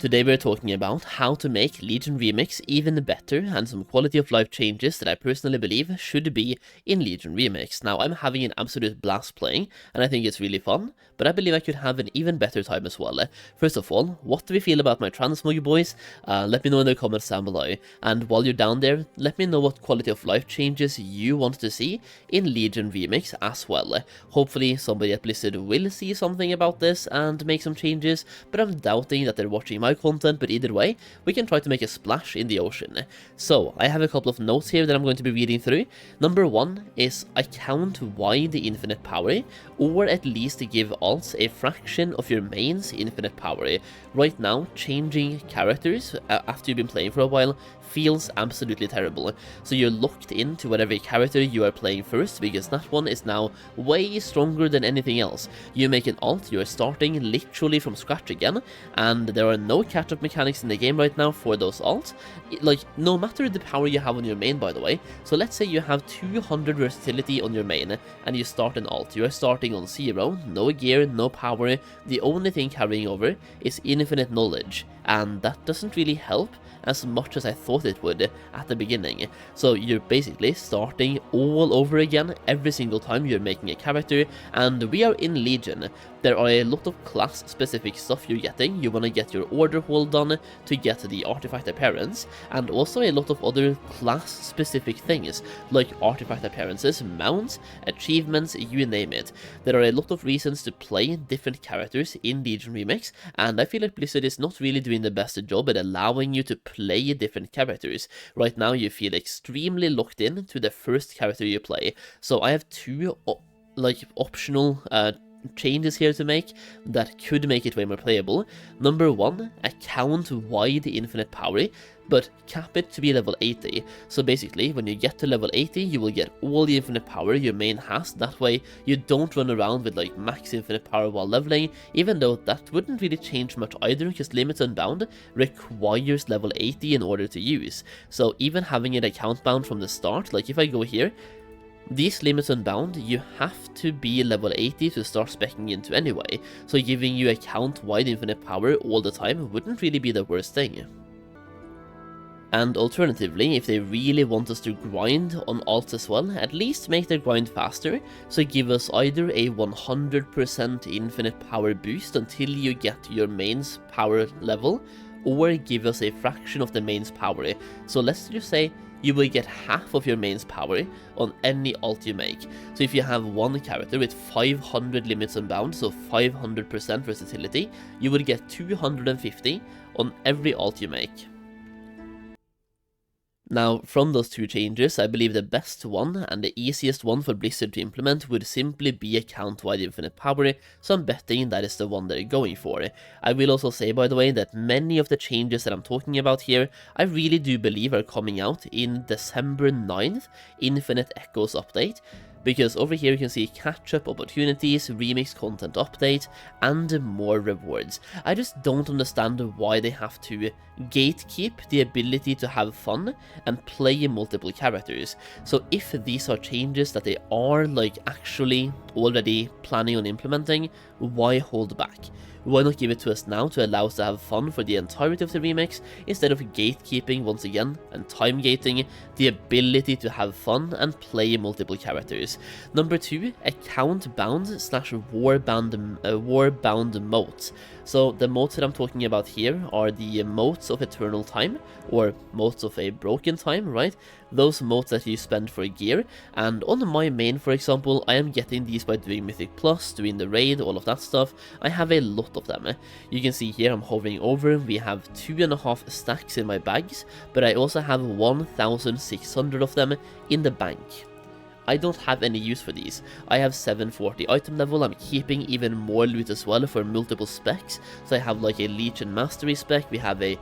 Today we're talking about how to make Legion Remix even better and some quality of life changes that I personally believe should be in Legion Remix. Now I'm having an absolute blast playing and I think it's really fun, but I believe I could have an even better time as well. First of all, what do we feel about my transmog, boys? Let me know in the comments down below, and while you're down there, let me know what quality of life changes you want to see in Legion Remix as well. Hopefully somebody at Blizzard will see something about this and make some changes, but I'm doubting that they're watching my content, but either way, we can try to make a splash in the ocean. So, I have a couple of notes here that I'm going to be reading through. Number one is account wide the infinite power, or at least give alts a fraction of your main's infinite power. Right now, changing characters after you've been playing for a while feels absolutely terrible. So you're locked into whatever character you are playing first, because that one is now way stronger than anything else. You make an alt, you are starting literally from scratch again, and there are no catch-up mechanics in the game right now for those alts. Like, no matter the power you have on your main, by the way. So let's say you have 200 versatility on your main, and you start an alt. You are starting on 0, no gear, no power. The only thing carrying over is infinite knowledge, and that doesn't really help as much as I thought it would at the beginning. So you're basically starting all over again every single time you're making a character, and we are in Legion. There are a lot of class-specific stuff you're getting. You want to get your order hole done to get the artifact appearance, and also a lot of other class-specific things, like artifact appearances, mounts, achievements, you name it. There are a lot of reasons to play different characters in Legion Remix, and I feel like Blizzard is not really doing the best job at allowing you to play different characters. Right now you feel extremely locked in to the first character you play. So I have two optional changes here to make that could make it way more playable. Number one, account wide infinite power, but cap it to be level 80. So basically, when you get to level 80, you will get all the infinite power your main has. That way, you don't run around with like max infinite power while leveling, even though that wouldn't really change much either, because Limits Unbound requires level 80 in order to use. So even having it account bound from the start, like if I go here, these Limits Unbound, you have to be level 80 to start speccing into anyway, so giving you account wide infinite power all the time wouldn't really be the worst thing. And alternatively, if they really want us to grind on alts as well, at least make their grind faster, so give us either a 100% infinite power boost until you get your main's power level, or give us a fraction of the main's power. So let's just say you will get half of your main's power on any alt you make. So if you have one character with 500 limits unbound, so 500% versatility, you will get 250 on every alt you make. Now, from those two changes, I believe the best one and the easiest one for Blizzard to implement would simply be account-wide infinite power, so I'm betting that is the one they're going for. I will also say, by the way, that many of the changes that I'm talking about here, I really do believe are coming out in December 9th, Infinite Echoes update, because over here you can see catch-up opportunities, remix content update, and more rewards. I just don't understand why they have to gatekeep the ability to have fun and play multiple characters. So if these are changes that they are like actually already planning on implementing, why hold back? Why not give it to us now to allow us to have fun for the entirety of the remix, instead of gatekeeping once again and time gating the ability to have fun and play multiple characters. Number two, account bound / warbound motes. So the motes that I'm talking about here are the motes of eternal time, or motes of a broken time, right? Those motes that you spend for gear, and on my main, for example, I am getting these by doing Mythic Plus, doing the raid, all of that stuff. I have a lot of them. You can see here I'm hovering over, we have 2.5 stacks in my bags, but I also have 1,600 of them in the bank. I don't have any use for these. I have 740 item level, I'm keeping even more loot as well for multiple specs. So I have like a Legion Mastery spec, we have a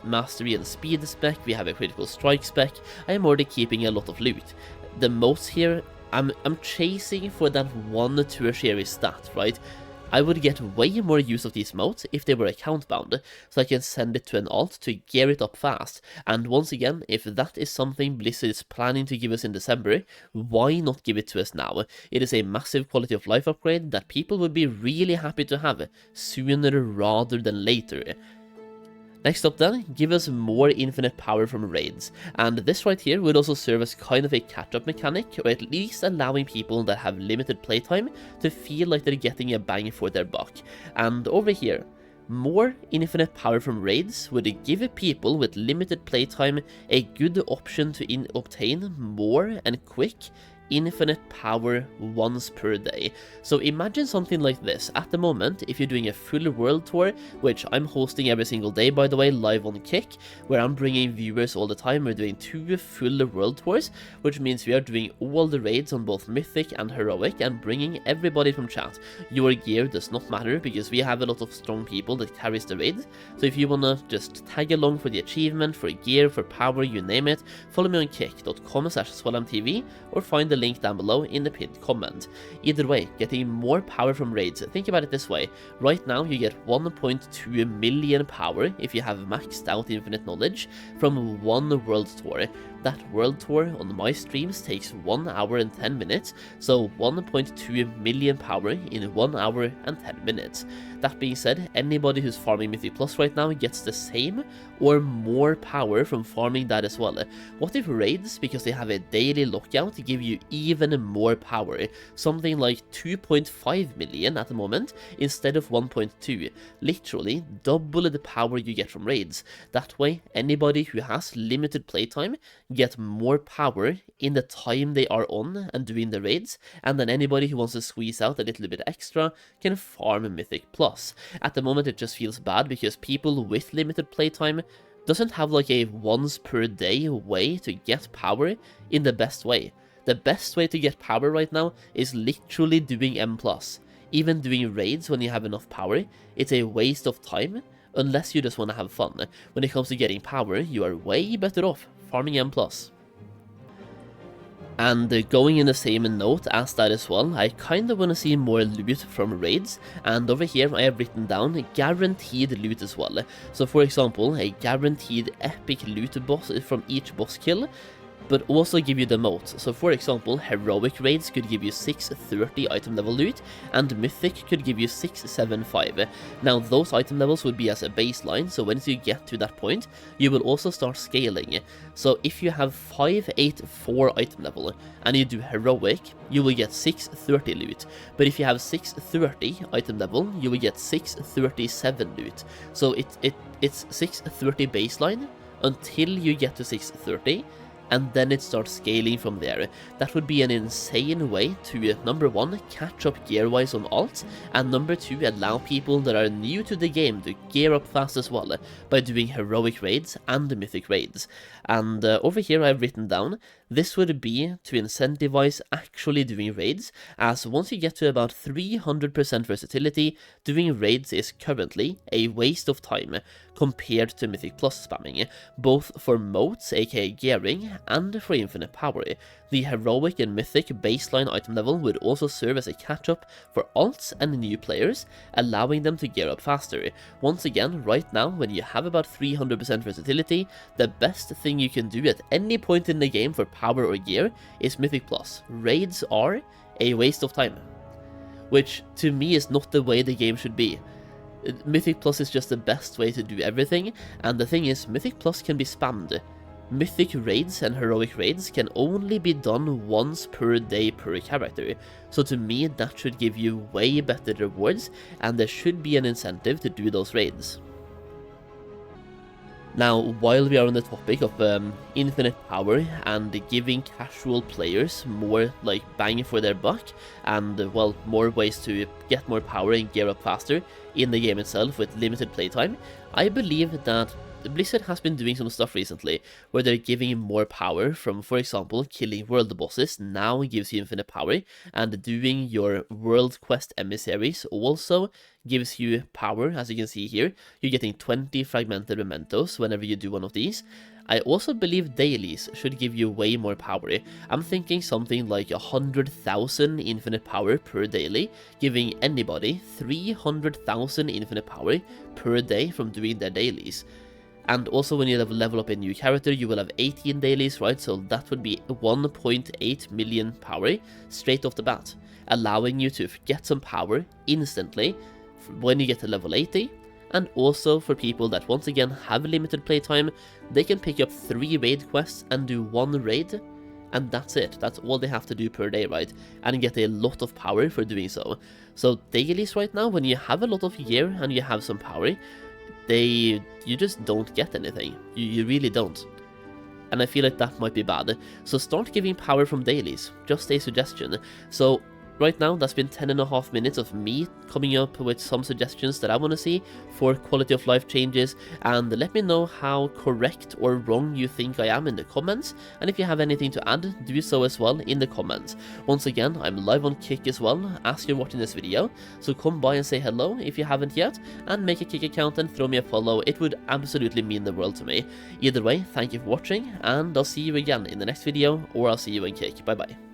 Mastery and Speed spec, we have a Critical Strike spec. I am already keeping a lot of loot. The most here, I'm chasing for that one tertiary stat, right? I would get way more use of these modes if they were account bound, so I can send it to an alt to gear it up fast. And once again, if that is something Blizzard is planning to give us in December, why not give it to us now? It is a massive quality of life upgrade that people would be really happy to have sooner rather than later. Next up then, give us more infinite power from raids, and this right here would also serve as kind of a catch-up mechanic, or at least allowing people that have limited playtime to feel like they're getting a bang for their buck. And over here, more infinite power from raids would give people with limited playtime a good option to obtain more and quick infinite power once per day. So imagine something like this. At the moment, if you're doing a full world tour, which I'm hosting every single day, by the way, live on Kick, where I'm bringing viewers all the time, we're doing 2 full world tours, which means we are doing all the raids on both Mythic and Heroic and bringing everybody from chat. Your gear does not matter because we have a lot of strong people that carries the raids. So if you wanna just tag along for the achievement, for gear, for power, you name it, follow me on kick.com/SolheimTV or find the link down below in the pinned comment. Either way, getting more power from raids. Think about it this way. Right now you get 1.2 million power if you have maxed out infinite knowledge from one world tour. That world tour on my streams takes 1 hour and 10 minutes, so 1.2 million power in 1 hour and 10 minutes. That being said, anybody who's farming Mythic Plus right now gets the same or more power from farming that as well. What if raids, because they have a daily lockout, give you even more power? Something like 2.5 million at the moment instead of 1.2. Literally double the power you get from raids. That way, anybody who has limited playtime get more power in the time they are on and doing the raids, and then anybody who wants to squeeze out a little bit extra can farm Mythic Plus. At the moment it just feels bad because people with limited playtime doesn't have like a once per day way to get power in the best way. The best way to get power right now is literally doing M+. Even doing raids when you have enough power, it's a waste of time unless you just want to have fun. When it comes to getting power, you are way better off farming M+. And going in the same note as that as well, I kinda wanna see more loot from raids, and over here I have written down guaranteed loot as well. So for example, a guaranteed epic loot boss from each boss kill, but also give you the motes. So for example, Heroic raids could give you 630 item level loot, and Mythic could give you 675. Now those item levels would be as a baseline, so once you get to that point, you will also start scaling. So if you have 584 item level, and you do Heroic, you will get 630 loot. But if you have 630 item level, you will get 637 loot. So it's 630 baseline until you get to 630, and then it starts scaling from there. That would be an insane way to, number 1, catch up gear-wise on alts, and number 2, allow people that are new to the game to gear up fast as well, by doing Heroic raids and Mythic raids. And over here I've written down, this would be to incentivize actually doing raids, as once you get to about 300% versatility, doing raids is currently a waste of time compared to Mythic Plus spamming, both for motes, aka gearing, and for infinite power. The Heroic and Mythic baseline item level would also serve as a catch-up for alts and new players, allowing them to gear up faster. Once again, right now, when you have about 300% versatility, the best thing you can do at any point in the game for power or gear is Mythic Plus. Raids are a waste of time, which to me is not the way the game should be. Mythic Plus is just the best way to do everything, and the thing is, Mythic Plus can be spammed. Mythic raids and Heroic raids can only be done once per day per character, so to me that should give you way better rewards, and there should be an incentive to do those raids. Now, while we are on the topic of infinite power and giving casual players more like bang for their buck, and well, more ways to get more power and gear up faster in the game itself with limited playtime, I believe that Blizzard has been doing some stuff recently where they're giving more power from, for example, killing world bosses now gives you infinite power, and doing your world quest emissaries also gives you power. As you can see here, you're getting 20 fragmented mementos whenever you do one of these. I also believe dailies should give you way more power. I'm thinking something like 100,000 infinite power per daily, giving anybody 300,000 infinite power per day from doing their dailies. And also when you level up a new character, you will have 18 dailies, right? So that would be 1.8 million power straight off the bat, allowing you to get some power instantly when you get to level 80, And also for people that once again have limited playtime, they can pick up 3 raid quests and do 1 raid, and that's it. That's all they have to do per day, right? And get a lot of power for doing so. So dailies right now, when you have a lot of gear and you have some power, you just don't get anything. You really don't. And I feel like that might be bad. So start giving power from dailies, just a suggestion. So right now, that's been 10.5 minutes of me coming up with some suggestions that I want to see for quality of life changes, and let me know how correct or wrong you think I am in the comments, and if you have anything to add, do so as well in the comments. Once again, I'm live on Kick as well as you're watching this video, so come by and say hello if you haven't yet, and make a Kick account and throw me a follow. It would absolutely mean the world to me. Either way, thank you for watching, and I'll see you again in the next video, or I'll see you in Kick. Bye bye.